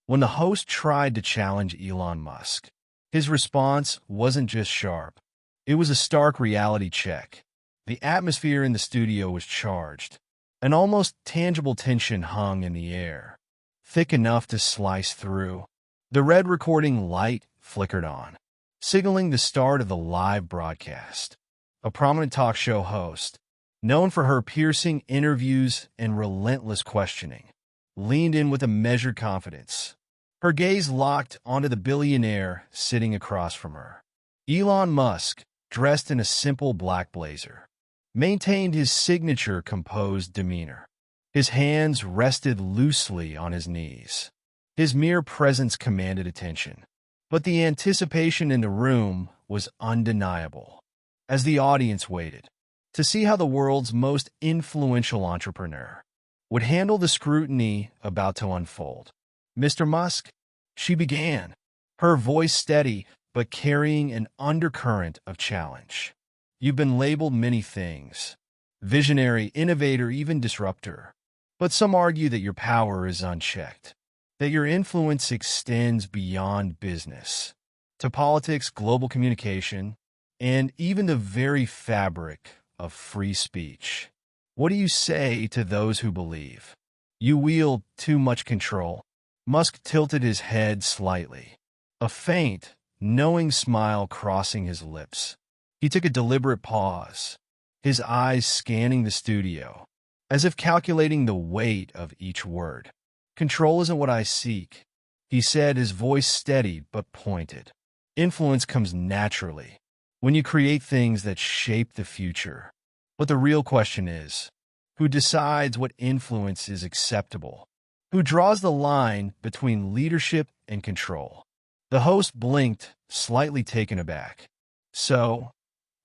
when the host tried to challenge Elon Musk. His response wasn't just sharp. It was a stark reality check. The atmosphere in the studio was charged. An almost tangible tension hung in the air, thick enough to slice through. The red recording light flickered on, signaling the start of the live broadcast. A prominent talk show host, known for her piercing interviews and relentless questioning, leaned in with a measured confidence. Her gaze locked onto the billionaire sitting across from her. Elon Musk, dressed in a simple black blazer, maintained his signature composed demeanor. His hands rested loosely on his knees. His mere presence commanded attention, but the anticipation in the room was undeniable. As the audience waited to see how the world's most influential entrepreneur would handle the scrutiny about to unfold. "Mr. Musk," she began, her voice steady but carrying an undercurrent of challenge. "You've been labeled many things: visionary, innovator, even disruptor. But some argue that your power is unchecked, that your influence extends beyond business to politics, global communication, and even the very fabric of free speech. What do you say to those who believe you wield too much control?" Musk tilted his head slightly, a faint, knowing smile crossing his lips. He took a deliberate pause, his eyes scanning the studio, as if calculating the weight of each word. "Control isn't what I seek," he said, his voice steady but pointed. "Influence comes naturally when you create things that shape the future. But the real question is, who decides what influence is acceptable? Who draws the line between leadership and control?" The host blinked, slightly taken aback. "So,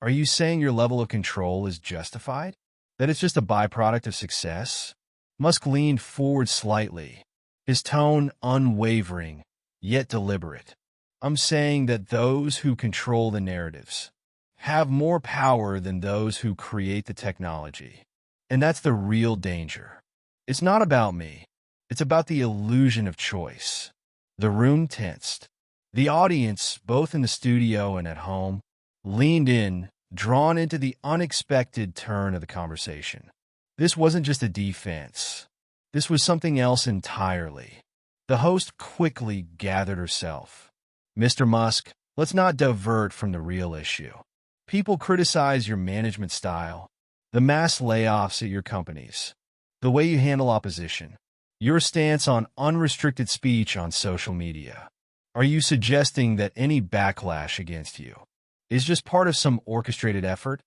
are you saying your level of control is justified? That it's just a byproduct of success?" Musk leaned forward slightly, his tone unwavering, yet deliberate. "I'm saying that those who control the narratives have more power than those who create the technology. And that's the real danger. It's not about me. It's about the illusion of choice." The room tensed. The audience, both in the studio and at home, leaned in, drawn into the unexpected turn of the conversation. This wasn't just a defense. This was something else entirely. The host quickly gathered herself. "Mr. Musk, let's not divert from the real issue. People criticize your management style, the mass layoffs at your companies, the way you handle opposition, your stance on unrestricted speech on social media. Are you suggesting that any backlash against you is just part of some orchestrated effort?"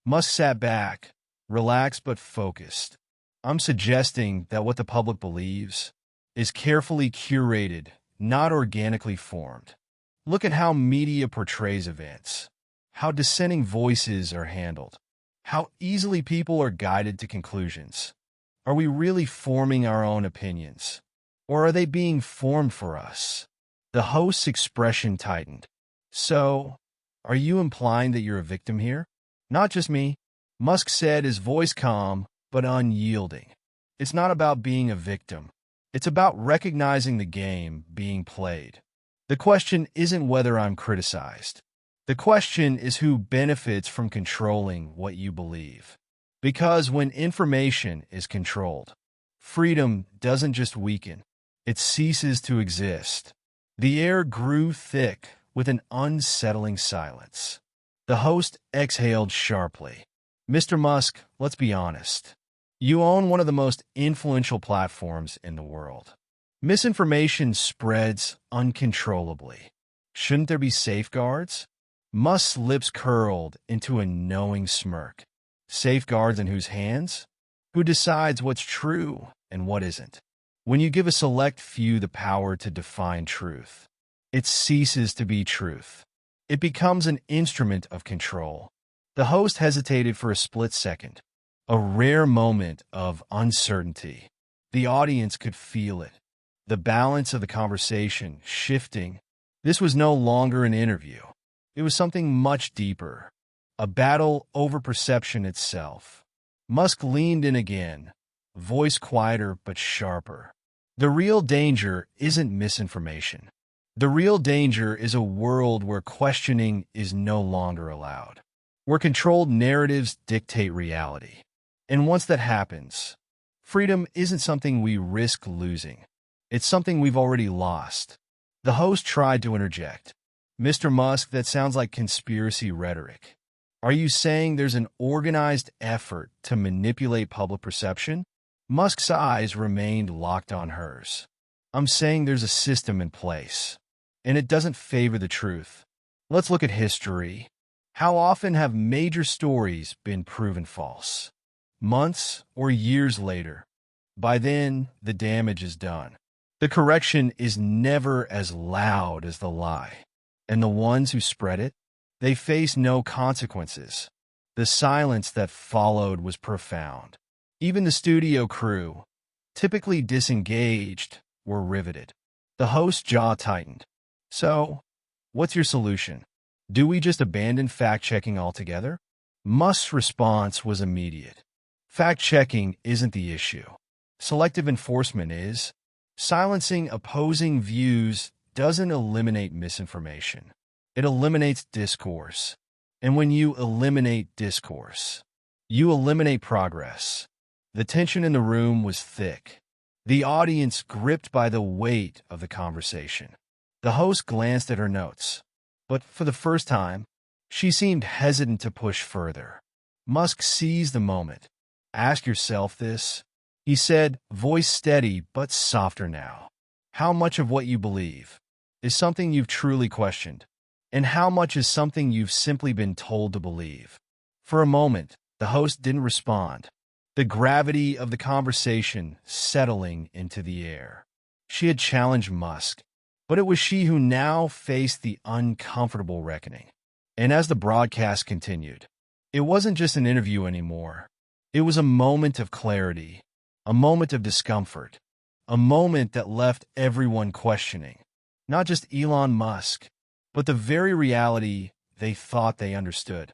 Musk sat back, relaxed but focused. "I'm suggesting that what the public believes is carefully curated, not organically formed. Look at how media portrays events, how dissenting voices are handled, how easily people are guided to conclusions. Are we really forming our own opinions, or are they being formed for us?" The host's expression tightened. "So, are you implying that you're a victim here?" "Not just me," Musk said, his voice calm but unyielding. "It's not about being a victim. It's about recognizing the game being played. The question isn't whether I'm criticized. The question is who benefits from controlling what you believe. Because when information is controlled, freedom doesn't just weaken, it ceases to exist." The air grew thick with an unsettling silence. The host exhaled sharply. "Mr. Musk, let's be honest. You own one of the most influential platforms in the world. Misinformation spreads uncontrollably. Shouldn't there be safeguards?" Musk's lips curled into a knowing smirk. "Safeguards in whose hands? Who decides what's true and what isn't? When you give a select few the power to define truth, it ceases to be truth. It becomes an instrument of control." The host hesitated for a split second, a rare moment of uncertainty. The audience could feel it, the balance of the conversation shifting. This was no longer an interview. It was something much deeper, a battle over perception itself. Musk leaned in again, voice quieter but sharper. The real danger isn't misinformation. The real danger is a world where questioning is no longer allowed, where controlled narratives dictate reality. And once that happens, freedom isn't something we risk losing. It's something we've already lost. The host tried to interject. Mr. Musk, that sounds like conspiracy rhetoric. Are you saying there's an organized effort to manipulate public perception? Musk's eyes remained locked on hers. I'm saying there's a system in place, and it doesn't favor the truth. Let's look at history. How often have major stories been proven false? Months or years later. By then, the damage is done. The correction is never as loud as the lie. And the ones who spread it, they face no consequences. The silence that followed was profound. Even the studio crew, typically disengaged, were riveted. The host's jaw tightened. So, what's your solution? Do we just abandon fact-checking altogether? Musk's response was immediate. Fact-checking isn't the issue. Selective enforcement is. Silencing opposing views doesn't eliminate misinformation. It eliminates discourse. And when you eliminate discourse, you eliminate progress. The tension in the room was thick. The audience gripped by the weight of the conversation. The host glanced at her notes, but for the first time, she seemed hesitant to push further. Musk seized the moment. Ask yourself this, he said, voice steady but softer now. How much of what you believe is something you've truly questioned, and how much is something you've simply been told to believe? For a moment, the host didn't respond, the gravity of the conversation settling into the air. She had challenged Musk, but it was she who now faced the uncomfortable reckoning. And as the broadcast continued, it wasn't just an interview anymore. It was a moment of clarity, a moment of discomfort, a moment that left everyone questioning, not just Elon Musk, but the very reality they thought they understood.